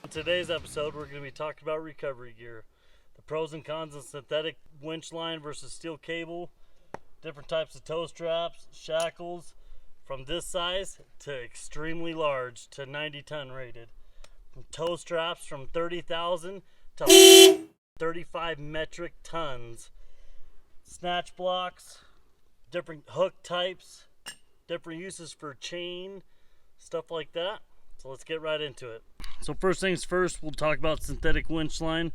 In today's episode, we're going to be talking about recovery gear, the pros and cons of synthetic winch line versus steel cable, different types of tow straps, shackles, from this size to extremely large to 90-ton rated, from tow straps from 30,000 to 35 metric tons, snatch blocks, different hook types, different uses for chain, stuff like that. So let's get right into it. So first things first, we'll talk about synthetic winch line.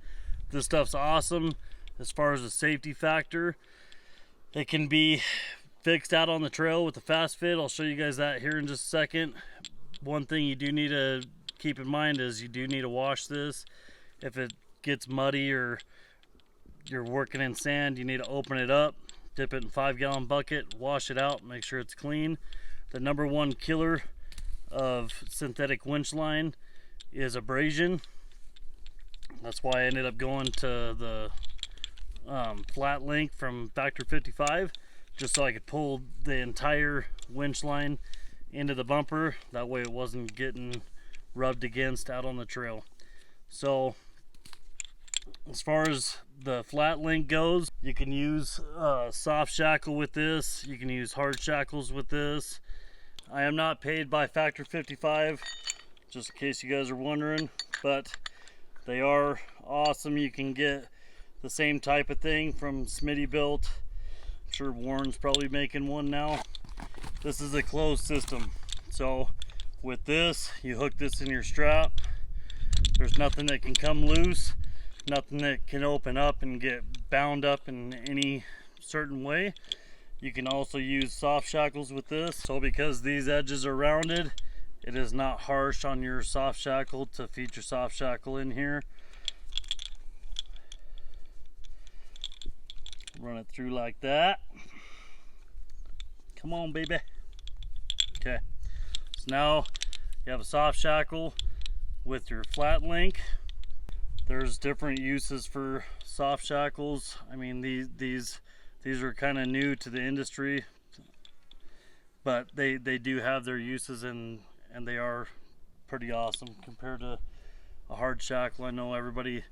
This stuff's awesome as far as a safety factor. It can be fixed out on the trail with the fast fit. I'll show you guys that here in just a second. One thing you do need to keep in mind is you do need to wash this. If it gets muddy or you're working in sand, you need to open it up, dip it in a 5-gallon bucket, wash it out, make sure it's clean. The number one killer of synthetic winch line is abrasion. That's why I ended up going to the flat link from Factor 55, just so I could pull the entire winch line into the bumper. That way it wasn't getting rubbed against out on the trail. So as far as the flat link goes, you can use soft shackle with this, you can use hard shackles with this. I am not paid by Factor 55, just in case you guys are wondering, but they are awesome. You can get the same type of thing from Smittybilt. I'm sure Warren's probably making one now. This is a closed system, so with this, you hook this in your strap. There's nothing that can come loose, nothing that can open up and get bound up in any certain way. You can also use soft shackles with this. So because these edges are rounded, it is not harsh on your soft shackle to feed your soft shackle in here. Run it through like that. Come on, baby. Okay, so now you have a soft shackle with your flat link. There's different uses for soft shackles. I mean, these are kind of new to the industry, but they do have their uses, and they are pretty awesome compared to a hard shackle. I know everybody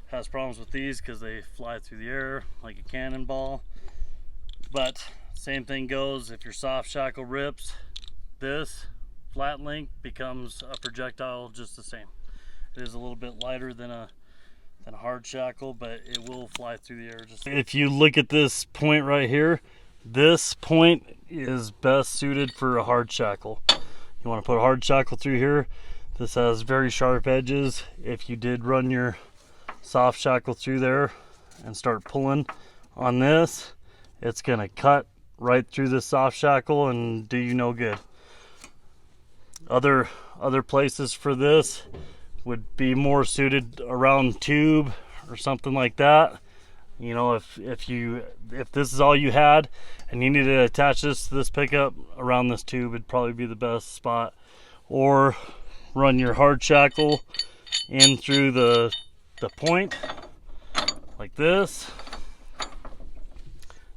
has problems with these because they fly through the air like a cannonball, but same thing goes. If your soft shackle rips, this flat link becomes a projectile just the same. It is a little bit lighter than a hard shackle, but it will fly through the air. Just if you look at this point right here, this point is best suited for a hard shackle. You want to put a hard shackle through here. This has very sharp edges. If you did run your soft shackle through there and start pulling on this, it's gonna cut right through the soft shackle and do you no good. Other places for this would be more suited around tube or something like that. You know, if this is all you had and you needed to attach this to this pickup, around this tube would probably be the best spot. Or run your hard shackle in through the point like this,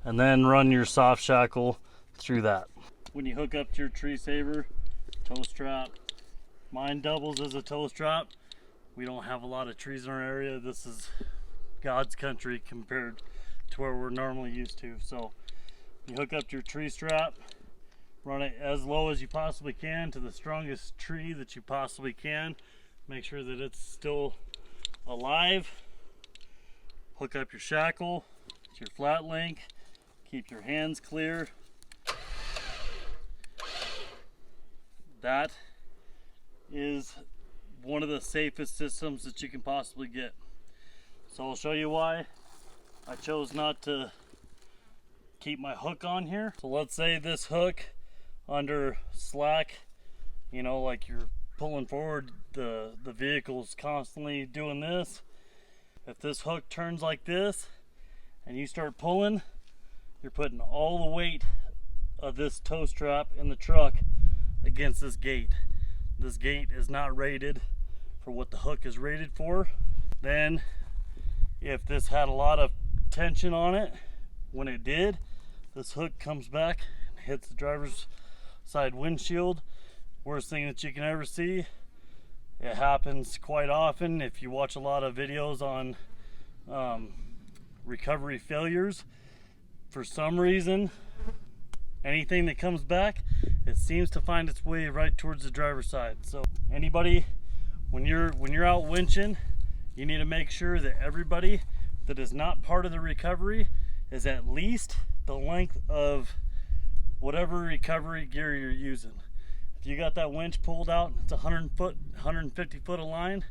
and then run your soft shackle through that. When you hook up to your tree saver, tow strap, mine doubles as a tow strap. We don't have a lot of trees in our area. This is God's country compared to where we're normally used to. So you hook up to your tree strap, run it as low as you possibly can to the strongest tree that you possibly can. Make sure that it's still alive. Hook up your shackle to your flat link. Keep your hands clear. That is one of the safest systems that you can possibly get. So I'll show you why I chose not to keep my hook on here. So let's say this hook under slack, you know, like you're pulling forward, the vehicle's constantly doing this. If this hook turns like this and you start pulling, you're putting all the weight of this tow strap in the truck against this gate. This gate is not rated for what the hook is rated for. Then if this had a lot of tension on it, when it did, this hook comes back and hits the driver's side windshield. Worst thing that you can ever see. It happens quite often if you watch a lot of videos on recovery failures. For some reason, anything that comes back, it seems to find its way right towards the driver's side. So anybody, when you're out winching, you need to make sure that everybody that is not part of the recovery is at least the length of whatever recovery gear you're using. If you got that winch pulled out, it's 150 foot of line,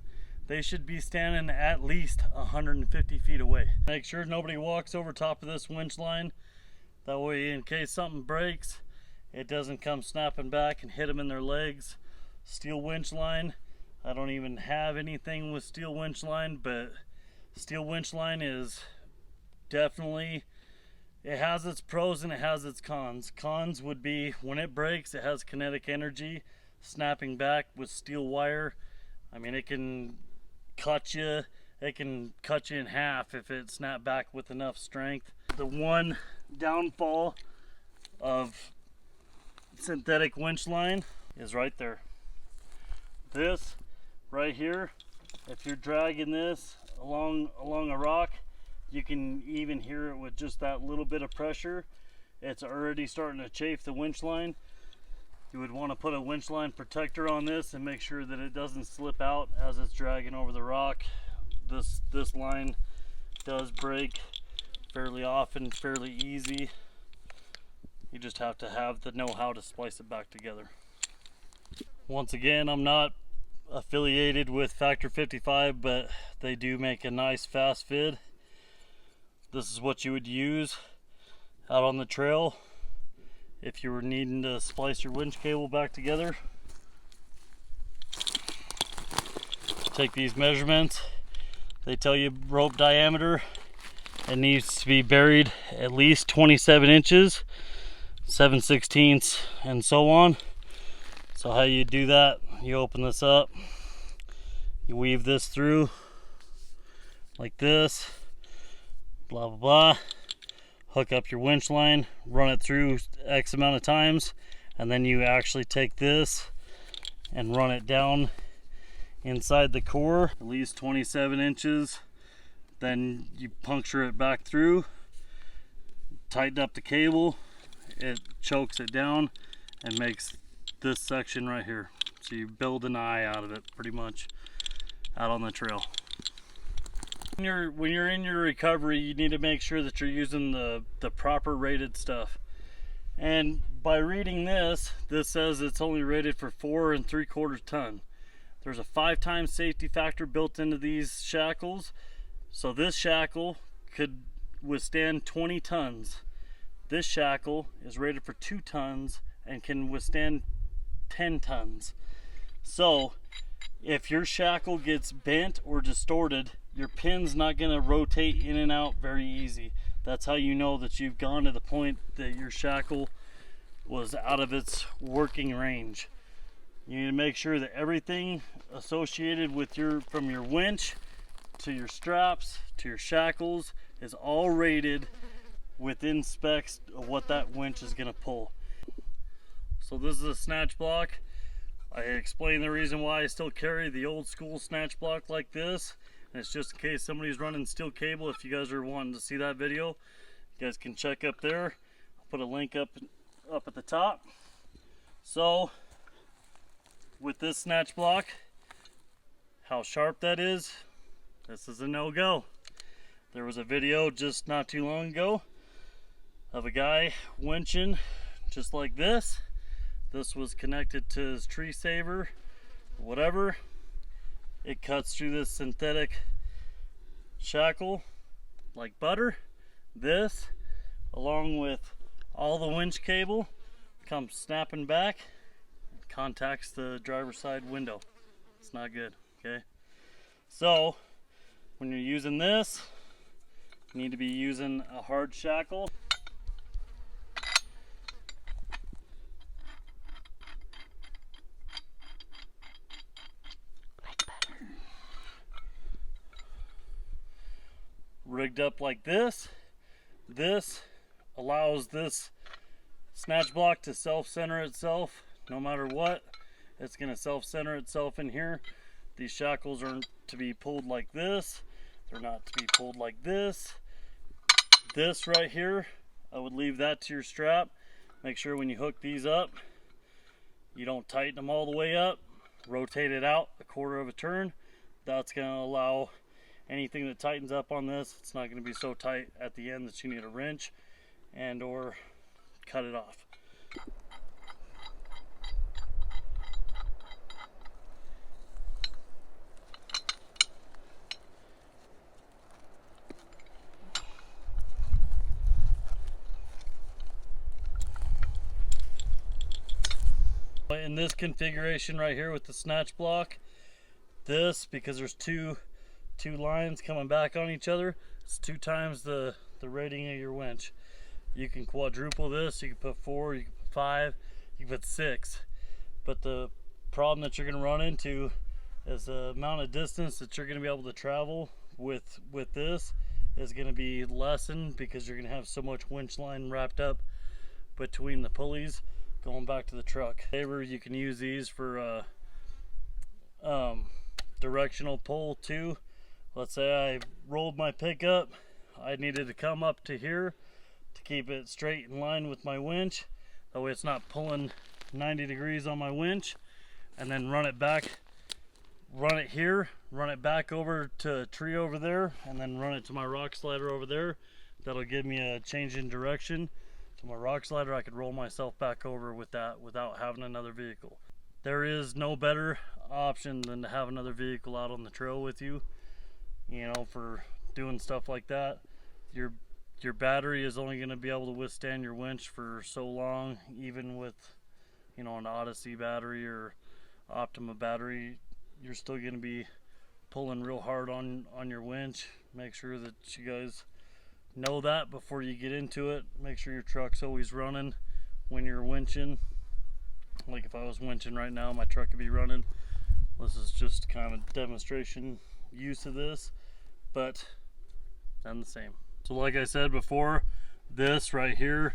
they should be standing at least 150 feet away. Make sure nobody walks over top of this winch line. That way, in case something breaks, it doesn't come snapping back and hit them in their legs. Steel winch line, I don't even have anything with steel winch line, but steel winch line is definitely, it has its pros and it has its cons. Cons would be when it breaks, it has kinetic energy snapping back with steel wire. I mean, it can cut you. It can cut you in half if it snapped back with enough strength. The one downfall of synthetic winch line is right there. This right here, if you're dragging this along a rock, you can even hear it with just that little bit of pressure. It's already starting to chafe the winch line. You would want to put a winch line protector on this and make sure that it doesn't slip out as it's dragging over the rock. This line does break fairly often, fairly easy. You just have to know how to splice it back together. Once again, I'm not affiliated with Factor 55, but they do make a nice fast fit. This is what you would use out on the trail if you were needing to splice your winch cable back together. Take these measurements. They tell you rope diameter. It needs to be buried at least 27 inches, 7/16, and so on. So how you do that, you open this up, you weave this through like this, blah blah blah, hook up your winch line, run it through X amount of times, and then you actually take this and run it down inside the core at least 27 inches. Then you puncture it back through, tighten up the cable, it chokes it down and makes this section right here. So you build an eye out of it pretty much out on the trail. When you're in your recovery, you need to make sure that you're using the proper rated stuff. And by reading this says it's only rated for 4 3/4 ton. There's a 5 times safety factor built into these shackles. So this shackle could withstand 20 tons. This shackle is rated for 2 tons and can withstand 10 tons. So if your shackle gets bent or distorted, your pin's not going to rotate in and out very easy. That's how you know that you've gone to the point that your shackle was out of its working range. You need to make sure that everything associated with from your winch to your straps to your shackles is all rated within specs of what that winch is going to pull. So this is a snatch block. I explained the reason why I still carry the old school snatch block like this, and it's just in case somebody's running steel cable. If you guys are wanting to see that video, you guys can check up there. I'll put a link up at the top. So with this snatch block, how sharp that is, this is a no-go. There was a video just not too long ago of a guy winching just like this. This was connected to his tree saver, whatever. It cuts through this synthetic shackle like butter. This, along with all the winch cable, comes snapping back, contacts the driver's side window. It's not good, okay? So when you're using this, you need to be using a hard shackle. Like butter. Rigged up like this. This allows this snatch block to self-center itself. No matter what, it's going to self-center itself in here. These shackles are to be pulled like this. They're not to be pulled like this. This right here, I would leave that to your strap. Make sure when you hook these up, you don't tighten them all the way up. Rotate it out a quarter of a turn. That's going to allow anything that tightens up on this, it's not going to be so tight at the end that you need a wrench and or cut it off. In this configuration right here with the snatch block, this, because there's two lines coming back on each other, it's 2 times the rating of your winch. You can quadruple this, you can put 4, you can put 5, you can put 6. But the problem that you're going to run into is the amount of distance that you're going to be able to travel with this is going to be lessened, because you're going to have so much winch line wrapped up between the pulleys going back to the truck. You can use these for directional pull too. Let's say I rolled my pickup, I needed to come up to here to keep it straight in line with my winch. That way it's not pulling 90 degrees on my winch, and then run it back, run it here, run it back over to a tree over there, and then run it to my rock slider over there. That'll give me a change in direction to my rock slider. I could roll myself back over with that without having another vehicle. There is no better option than to have another vehicle out on the trail with you, you know, for doing stuff like that. Your battery is only going to be able to withstand your winch for so long. Even with, you know, an Odyssey battery or Optima battery, you're still going to be pulling real hard on your winch. Make sure that you guys know that before you get into it. Make sure your truck's always running when you're winching. Like if I was winching right now, my truck could be running. This is just kind of demonstration use of this, but done the same. So like I said before, this right here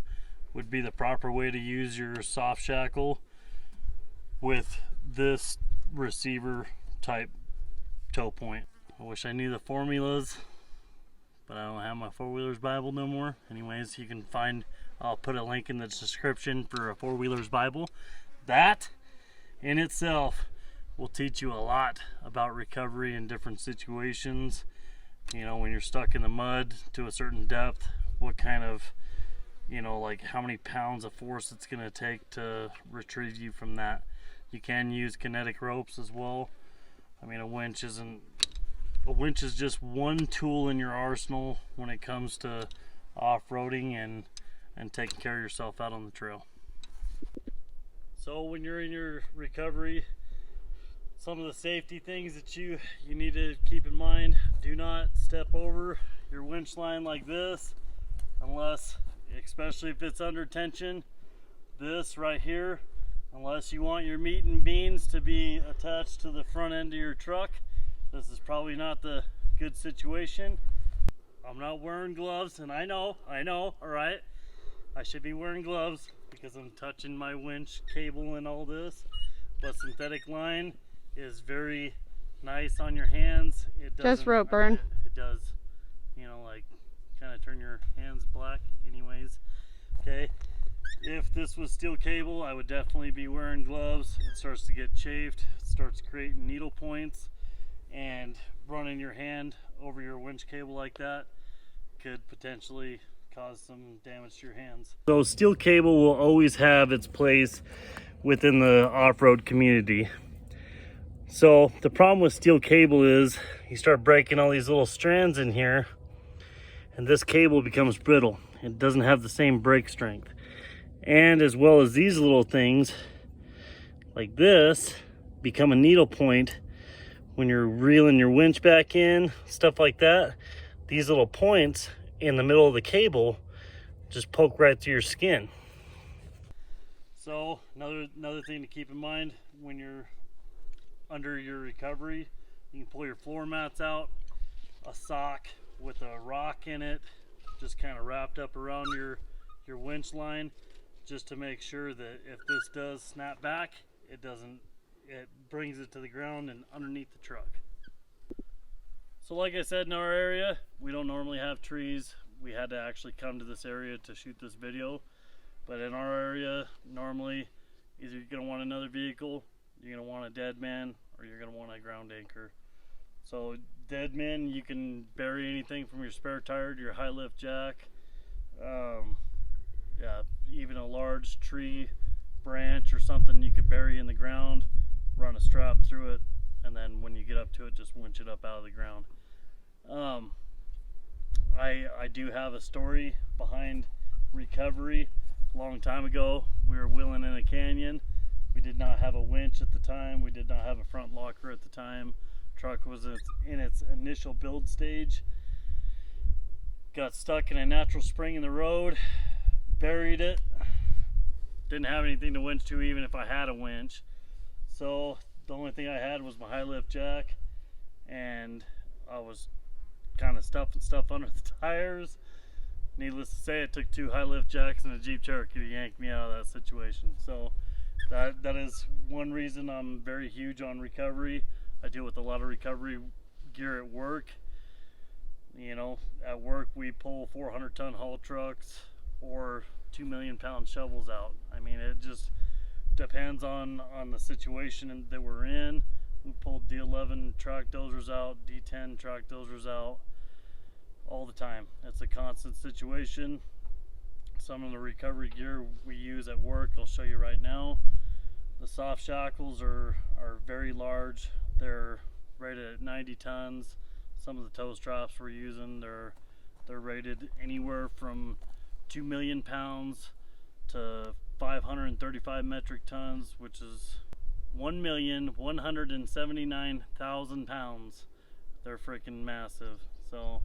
would be the proper way to use your soft shackle with this receiver type toe point. I wish I knew the formulas, but I don't have my 4-Wheelers Bible no more. Anyways, you can find, I'll put a link in the description for a 4-Wheelers Bible. That in itself will teach you a lot about recovery in different situations. You know, when you're stuck in the mud to a certain depth, what kind of, you know, like how many pounds of force it's going to take to retrieve you from that. You can use kinetic ropes as well. I mean, a winch is just one tool in your arsenal when it comes to off-roading and taking care of yourself out on the trail. So when you're in your recovery, some of the safety things that you need to keep in mind: do not step over your winch line like this, unless, especially if it's under tension. This right here, unless you want your meat and beans to be attached to the front end of your truck, this is probably not the good situation. I'm not wearing gloves, and I know, all right, I should be wearing gloves because I'm touching my winch cable and all this, but synthetic line is very nice on your hands. It doesn't, just rope burn. It does, you know, like kind of turn your hands black. Anyways, okay, if this was steel cable, I would definitely be wearing gloves. It starts to get chafed, it starts creating needle points, and running your hand over your winch cable like that could potentially cause some damage to your hands. So steel cable will always have its place within the off-road community. So the problem with steel cable is you start breaking all these little strands in here, and this cable becomes brittle. It doesn't have the same break strength. And as well as these little things like this become a needle point when you're reeling your winch back in, stuff like that. These little points in the middle of the cable just poke right through your skin. So another thing to keep in mind when you're under your recovery, you can pull your floor mats out, a sock with a rock in it, just kind of wrapped up around your winch line, just to make sure that if this does snap back, it doesn't it brings it to the ground and underneath the truck. So like I said, in our area, we don't normally have trees. We had to actually come to this area to shoot this video. But in our area, normally, either you're going to want another vehicle, you're going to want a dead man, or you're going to want a ground anchor. So dead man, you can bury anything from your spare tire to your high lift jack. Yeah, even a large tree branch or something you could bury in the ground, run a strap through it, and then when you get up to it, just winch it up out of the ground. I do have a story behind recovery. A long time ago, we were wheeling in a canyon. We did not have a winch at the time. We did not have a front locker at the time. Truck was in its initial build stage. Got stuck in a natural spring in the road, buried it. Didn't have anything to winch to, even if I had a winch. So the only thing I had was my high lift jack, and I was kind of stuffing stuff under the tires. Needless to say, it took 2 high lift jacks and a Jeep Cherokee to yank me out of that situation. So that is one reason I'm very huge on recovery. I deal with a lot of recovery gear at work. You know, at work we pull 400-ton haul trucks or 2 million pound shovels out. I mean, it just depends on the situation that we're in. We pulled D11 track dozers out, D10 track dozers out all the time. It's a constant situation. Some of the recovery gear we use at work, I'll show you right now. The soft shackles are very large. They're rated at 90 tons. Some of the toe straps we're using, they're rated anywhere from 2 million pounds to 535 metric tons, which is 1,179,000 pounds. They're freaking massive. So